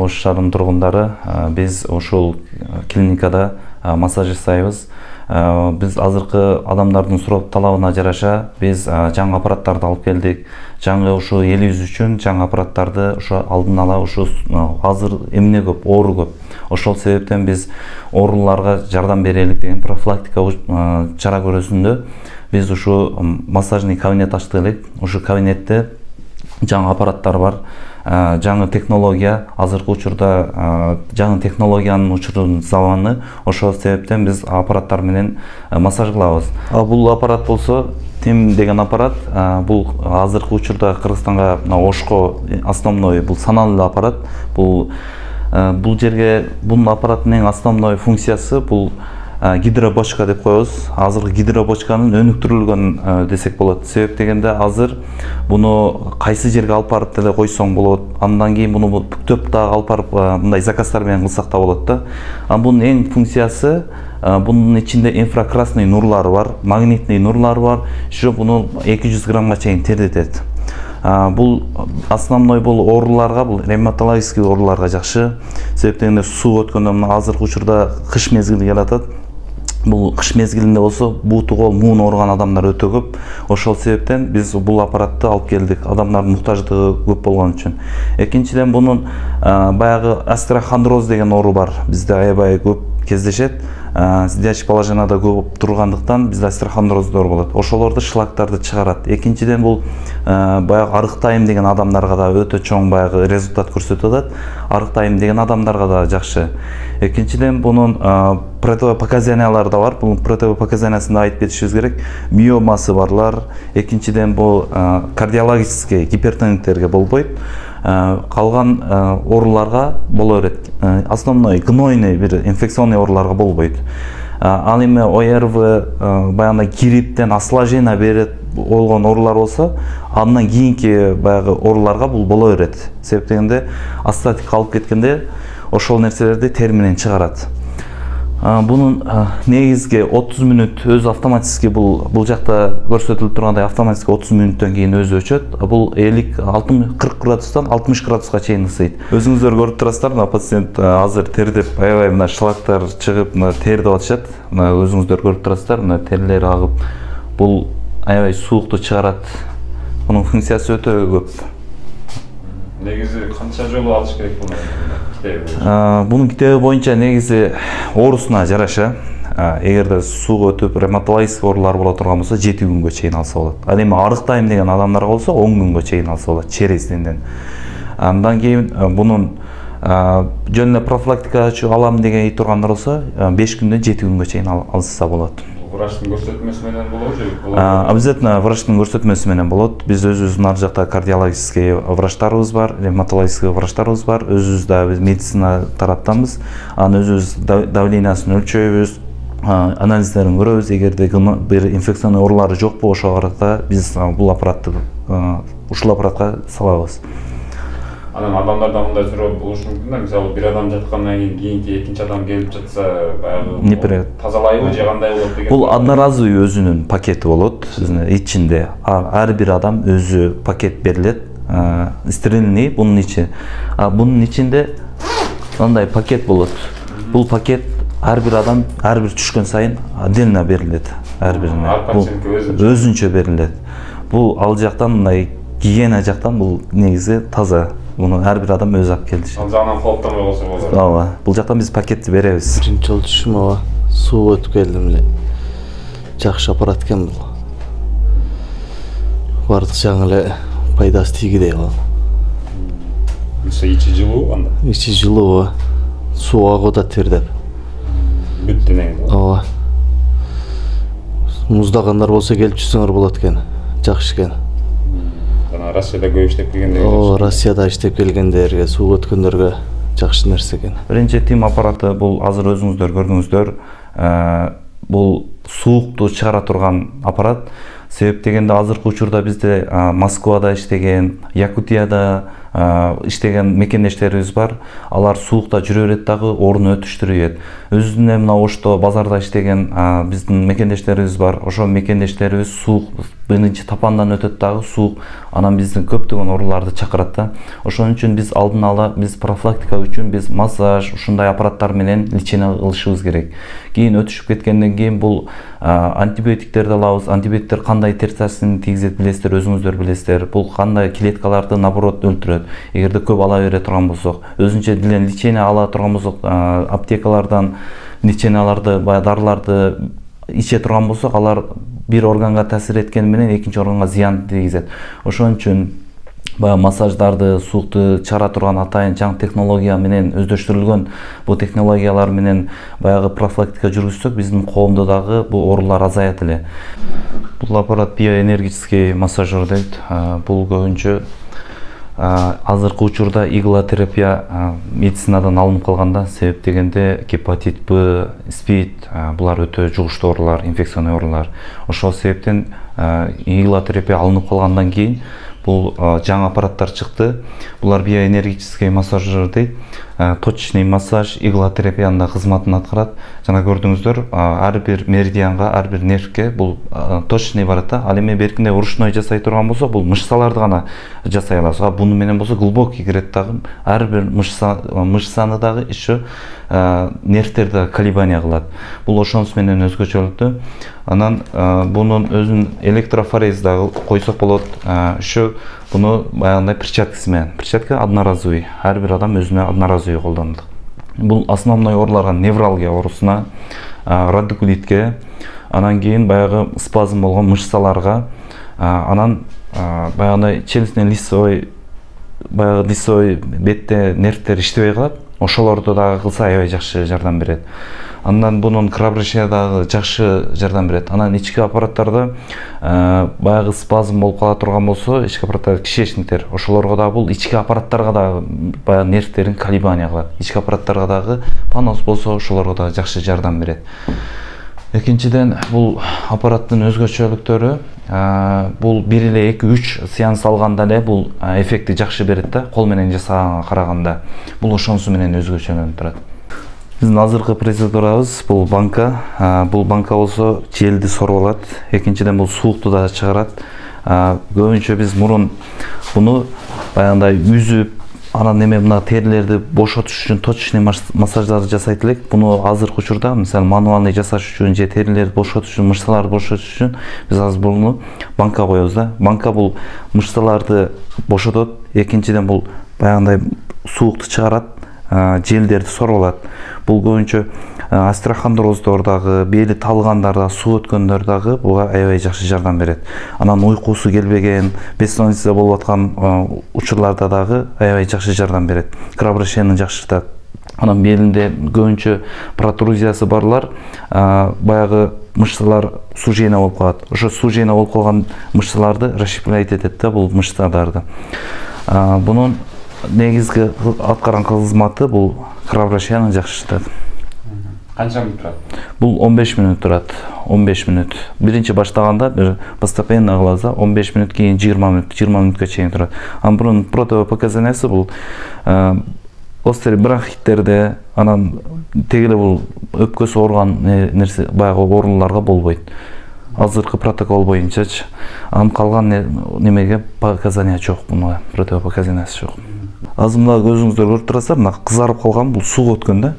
Ош шаарынын тургундары, биз ошол клиникада массаж жасайбыз. Biz азыркы адамдардын суроо талабына жараша биз жаңы аппараттарды алып келдик. Жаңы ушу элибиз үчүн жаңы аппараттарды ушу алдын ала ушу азыр эмне көп, оору көп. Ошол себептен биз ооруларга жардам берелик деген профилактика чара көрүүсүндө биз ушу массажный кабинет ачтык элек. Ушу кабинетте жаңы аппараттар бар. Жаңы технология, азыркы учурда жаңы технологиянын учурунун заманы, ошол себептен биз аппараттар менен массаж кылабыз. Бул аппарат болсо, Тим деген аппарат, бул азыркы учурда Кыргызстанга Ошко основной, бул саналуу аппарат. Бул жерге бунун аппараттын эң основной функциясы бул гидробочка деп коебуз. Азыркы гидробочканын өнүктүрүлгөн десек болот. Себеп дегенде азыр буну кайсы жерге алып барып деле койсоң болот. Андан кийин буну бүктөп дагы алып барып мындай заказдар менен кылсак да болот да. Бунун эң функциясы, bunun içinde infrakrasный nurlar var, magnitный nurlar var. Şu bunu 200 gramga çeyin terletет. Бұл основной бұл ооруларга, бұл ревматологический ооруларга жакшы. Себептен суу өткөндө мына азыркы учурда кыш мезгили келатат. Бұл кыш мезгилинде болсо бууту кол, муун ооруган адамдар өтө көп. Ошол себептен биз бул аппаратты алып келдик. Адамдардын муктаждыгы көп болгон үчүн. Экинчиден бунун баягы остеохондроз деген оору бар. Бизде аябай көп кездешет. Сидячий положенияда көп тургандыктан бизде остеохондроздор болот. Ошолорду шлактарды чыгарат. Экинчиден бул баягы арыктайм деген адамдарга да өтө чоң баягы результат көрсөтүп атат. Арыктайм деген адамдарга да жакшы. Экинчиден бунун противопоказаниялары да бар. Бунун противопоказаниясын айтып кетишибиз керек. Миомасы барлар. Экинчиден бул кардиологический гипертониктерге болбойт. Калган ооруларга боло берет. Основной гнойный бир инфекционный ооруларга болбойт. Ал эми ОРВ баягы грипптен осложнение берет болгон оорулар болсо, андан кийинки баягы ооруларга бул боло берет. Себеп дегенде астатик алып кеткенде ошол нерселерди тер менен чыгарат. Bunun негизги 30 мүнөт өз автоматически бул жакта көрсөтүлүп тургандай автоматически 30 мүнөттөн кийин өзү өчөт. Бул 40 градустан 60 градуска чейин ысыйт. Өзүңүздөр көрүп турасыздар, мына пациент азыр тердеп, аябай мына шлактар чыгып, мына тердеп атышат. Мына өзүңүздөр көрүп турасыздар, мына терлер агып, бул аябай суукту чыгарат. Мунун функциясы өтө көп. Негизи канча жолу алыш керек буну? Bunun китеби боюнча негизи оорусуна жараша, эгерде сууга өтүп ревматологический оорулар боло турган болсо 7 күнгө чейин алса болот. Ал эми арыктайм деген адамдарга болсо 10 күнгө чейин алса болот через денден. Андан кийин бунун жөн эле профилактика алам деген тургандар болсо 5 күндөн 7 күнгө чейин алса болот. Врачтын көрсөтмөсү менен болобу? Обязательно врачтын көрсөтмөсү менен болот. Биз өзүбүздүн ар жакта кардиологический врачтарыбыз бар, ревматологический врачтарыбыз бар. Өзүбүз да биз медицина тараптанбыз. Анын өзүбүз давлениясын өлчөйбүз, анализдерин көрөбүз. Эгерде бир инфекционный оорулары жокпу, ошол аракта биз бул аппаратты ушул аппаратка салабыз. Анан адамдарда мындай суроо болушу мүмкүн да, мисалы бир адам жаткандан кийинки экинчи адам келип жатса, баягы тазалайбы же кандай болот деген. Бул одноразовый өзүнүн пакети болот, ичинде ар бир адам өзү пакет берилет, стерильный бунун ичи. Бунун ичинде мындай пакет болот. Бул пакет ар бир адам ар бир түшкөн сайын отдельно берилет, ар бирине. Өзүнчө берилет. Бул ал жактан мындай гигиена жактан бул негизи таза. Bunu her bir adam öz alып келди. Ал жагынан кооптонбой болсо болот. Ооба. Бул жактан биз пакетти беребиз. Биринчи жолу түшүм ооба. Суу өтүп келдим эле. Жакшы аппарат экен бул. Бардык жаңы эле пайдасы тийгидей калат. Ичи жылуу анда. Ичи жылуу. Суу агып да тердеп. Бүт денең. Ооба. Муздагындар болсо келип жүрсөңөр болот экен. Жакшы экен. Россияда көп иштеп келгендер. Россияда иштеп келгендерге, суу өткөндөргө жакшы нерсе экен. Биринчи Тим аппараты бул азыр өзүңүздөр көрдүңүздөр, бул суукту чыгара турган аппарат. Себеп дегенде азыркы учурда бизде Москвада иштеген, Якутияда, иштеген мекендештерибиз бар. Алар суукта жүрө берет дагы, орун өтүштүрүп ийет. Өзүнө мына ошто базарда иштеген биздин мекендештерибиз бар. Ошо мекендештерибиз суук биринчи тапандан өтөт дагы, суук анан биздин көптөгөн ооруларды чакырат да. Ошон үчүн биз алдын ала биз профилактика үчүн биз массаж, ушундай аппараттар менен лечение кылышыбыз керек. Кийин өтүшүп кеткенден кийин бул антибиотиктерди алабыз. Антибиотиктер кандай терс таасирин тийгизет билесиздер, өзүңүздөр билесиздер. Бул кандай клеткаларды наоборот өлтүрөт. Эгерде көп ала бере турган болсок, өзүнчө делен лечение ала турган болсок, аптекалардан леченияларды, дарыларды иче турган болсок, алар бир органга таасир эткени менен экинчи органга зыян тийгизет. Ошон үчүн баягы массаждарды, суукту чыгара турган атайын жаңы технология менен өздөштүрүлгөн бул технологиялар менен баягы профилактика жүргүзсөк, биздин коомдо дагы бул оорулар азаят эле. Бул аппарат биоэнергетический массажер дейт. Бул көбүнчө азыркы учурда иглотерапия медицинадан алынып калганда, себеп дегенде гепатит Б, СПИД, булар өтө жугуштуу оорулар, инфекционный оорулар. Ошол себептен иглотерапия алынып калгандан кийин бул жаңы аппараттар чыкты. Булар биоэнергетический массажер дейт. Точечный массаж, иглотерапиянын да кызматын аткарат. Жана көрдүңүздөр, ар бир меридианга, ар бир нервке бул точечный барат да. Ал эми беркинде ручной жасай турган болсо, бул мышцаларды гана жасай алабыз. Буну менен болсо глубокий кирет дагы. Ар бир мышцаны дагы еще нервтерди колебания кылат. Бул ошонус менен өзгөчөлүктүү. Анан бунун өзүн электрофорез дагы койсок болот. Еще буну баягындай перчаткасы менен. Перчатка одноразовый. Ар бир адам өзүнө одноразовый колдонот. Бул основной ооруларга, невралгия оорусуна, радикулитке, анан кийин баягы спазм болгон мышцаларга, анан баягындай челюстный лицевой, баягы лицевой бетте нервтер иштебей калат. Ошолорду дагы кылса аябай жакшы жардам берет. Андан бунун кровообращение дагы жакшы жардам берет. Анан ички аппараттарда баягы спазм болуп кала турган болсо, ички аппараттар, кишечниктер, ошолорго дагы бул ички аппараттарга дагы баягы нервтерин колебания кылат. Ички аппараттарга дагы понос болсо, ошолорго дагы жакшы жардам берет. Экинчиден, бул аппараттын өзгөчөлүктөрү, бул бир эле 2-3 сеанс алганда эле бул эффекти жакшы берет да, кол менен жасаганга караганда. Бул ошонусу менен өзгөчөлөнүп турат. Биздин азыркы процедурабыз бул банка. Бул банка болсо желди соруп алат. Экинчиден бул суукту да чыгарат. Көбүнчө биз мурун буну баягындай үзүп, анан эме мына терилерди бошотуш үчүн точечный массаждарды жасайт элек. Буну азыркы учурда, мисалы, мануальный жасаш үчүн же терилерди бошотуш үчүн, мышцаларды бошотуш үчүн биз азыр буну банка коебуз да. Банка бул мышцаларды бошотот. Экинчиден бул баягындай суукту чыгарат, желдерди соруп алат. Бул көбүнчө остеохондроздор дагы, бели талгандар дагы, суу өткөндөр дагы буга аябай жакшы жардам берет. Анан уйкусу келбеген, бессонница болуп аткан учурларда дагы аябай жакшы жардам берет. Кровообращениени жакшыртат. Анан белинде көбүнчө протрузиясы барлар баягы мышцалар сужение болуп калат. Ошо сужение болуп калган мышцаларды расщеплять этет да, бул мышцаларды. Бунун негизги аткарган кызматы бул кровообращениени жакшыртат. Канча мүнөт турат? Бул 15 мүнөт турат. 15 мүнөт. Биринчи баштаганда бир постепенно кылабыз, 15 мүнөт, кийин 20 мүнөт, 20 мүнөткө чейин турат. Анан бунун противопоказаниясы бул остеобронхиттерде, анан тегеле бул өпкөсү ооруган нерсе, баягы ооруларга болбойт. Азыркы протокол боюнчачы. Анан калган немеге показания жок, муну противопоказаниясы жок. Азыр мына көзүңүздөр көрүп турасыздар, мына кызарып калган, бул суу өткөн да.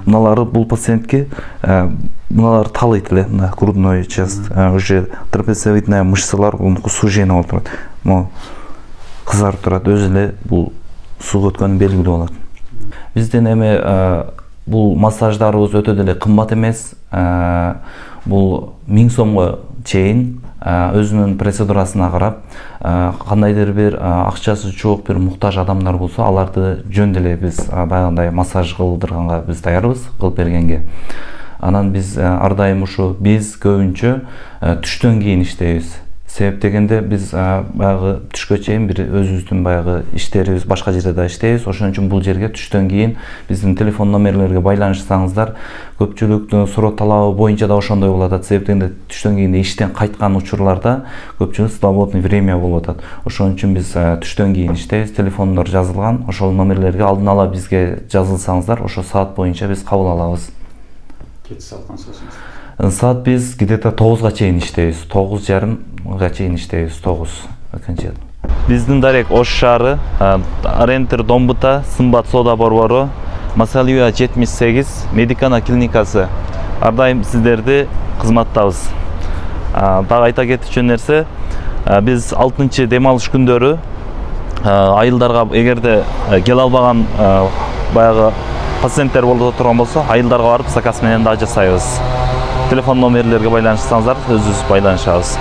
Мыналары бул пациентке мыналар талыйт эле, мына грудной часть, уже трапециевидная мышцалар сужение болуп турат. Могу кызарып турат, өзү эле бул суу өткөнү белгилүү болот. Биздин эми бул массаждарыбыз өтө деле кымбат эмес. Бул 1000 сомго чейин өзүнүн процедурасына карап, кандайдыр бир акчасы жок, бир муктаж адамдар болсо, аларды жөн деле биз баягындай массаж кылдырганга биз даярбыз, кылып бергенге. Анан биз ар дайым ушу биз көбүнчө түштөн кийин иштейбиз. Себеп дегенде биз баягы түшкө чейин бир өзүбүздүн баягы иштерибиз башка жерде да иштейбиз. Ошон үчүн бул жерге түштөн кийин биздин телефон номерлерге байланышсаңыздар, көпчүлүктүн суроо талабы боюнча да ошондой болуп атат. Себеп дегенде түштөн кийин иштен кайткан учурларда көпчүлүк свободный время болуп атат. Ошон үчүн биз түштөн кийин иштейбиз. Телефондор жазылган, ошол номерлерге алдын ала бизге жазылсаңыздар, ошо саат боюнча биз кабыл алабыз. Кетип салган сөзүңүз. Саат биз где-то 9-га чейин иштейбиз. 9:30-га чейин иштейбиз. 9 окончательно. Биздин дарек Ош шаары, Рентер Домбута, Сымбат соода борбору, Масалиева 78, Медикана клиникасы. Ар дайым сиздерди кызматтабыз. Дагы айта кетчү нерсе, биз 6-чы дем алыш күндөрү айылдарга эгерде келе албаган баягы пациенттер боло турган болсо, айылдарга барып заказ менен да жасайбыз. Телефон номерлерге байланышсаңыздар, өзүбүз байланышабыз.